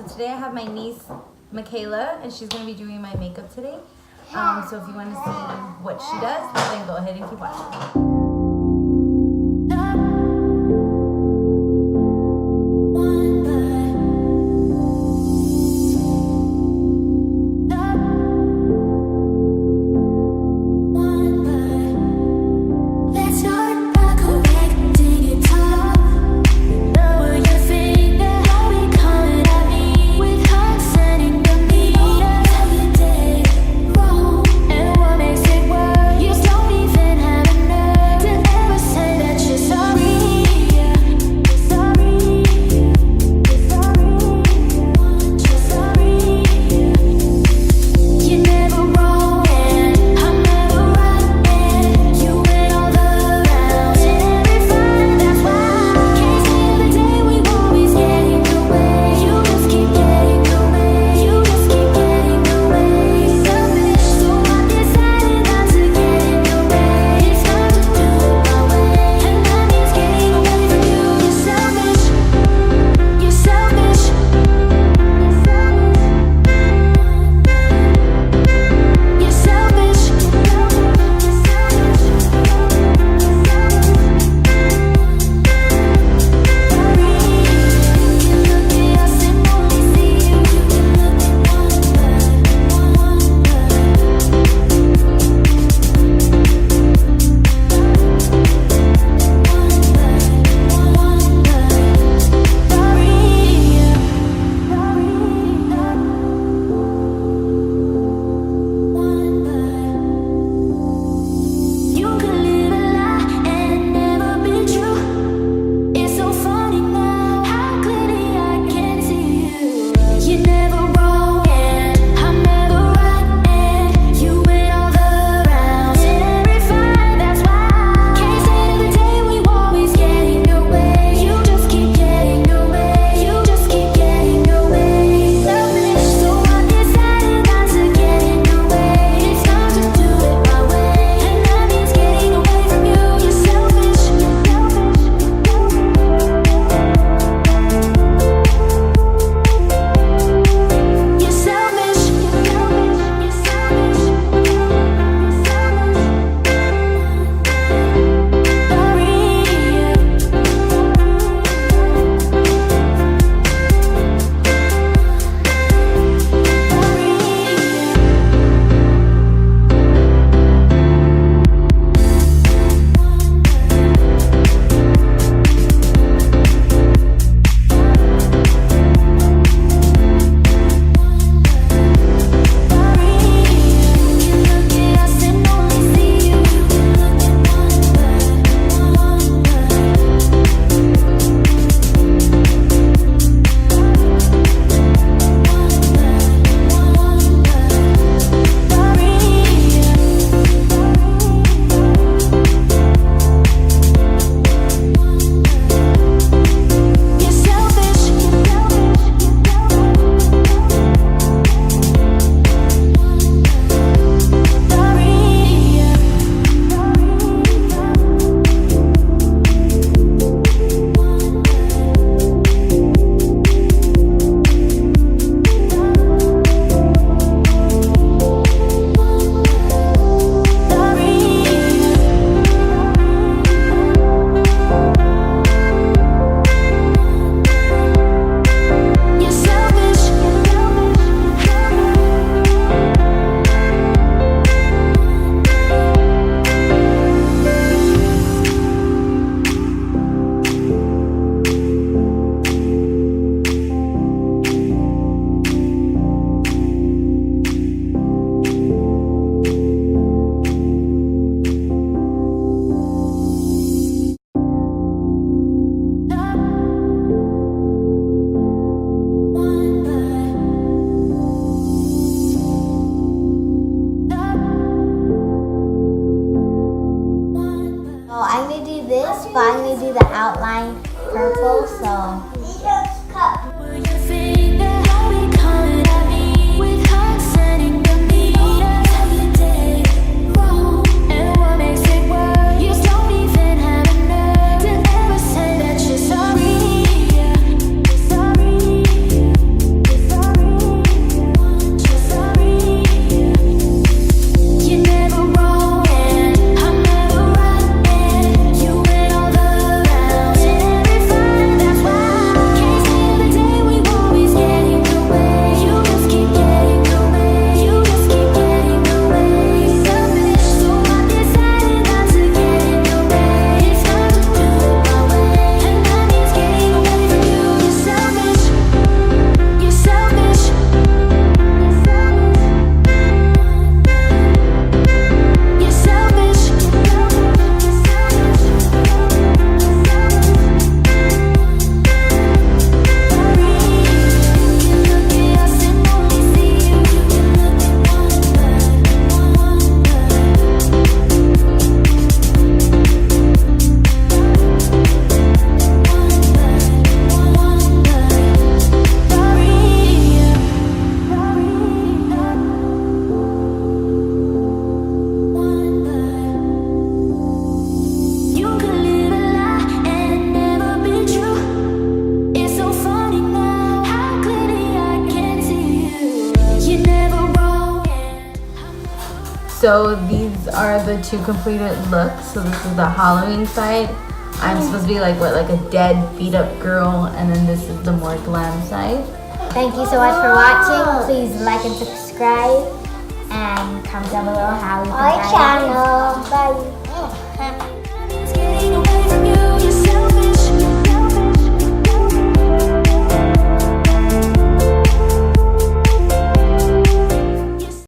today I have my niece Michaela, and she's going to be doing my makeup today. So if you want to see what she does, then go ahead and keep watching. but I'm going to do the outline purple, so. So these are the 2 completed looks. So this is the Halloween side. I'm supposed to be like a dead, beat up girl, and then this is the more glam side. Thank you so much for watching. Please like and subscribe, and comment down below how you think our channel. Bye. Getting away from you, you're selfish.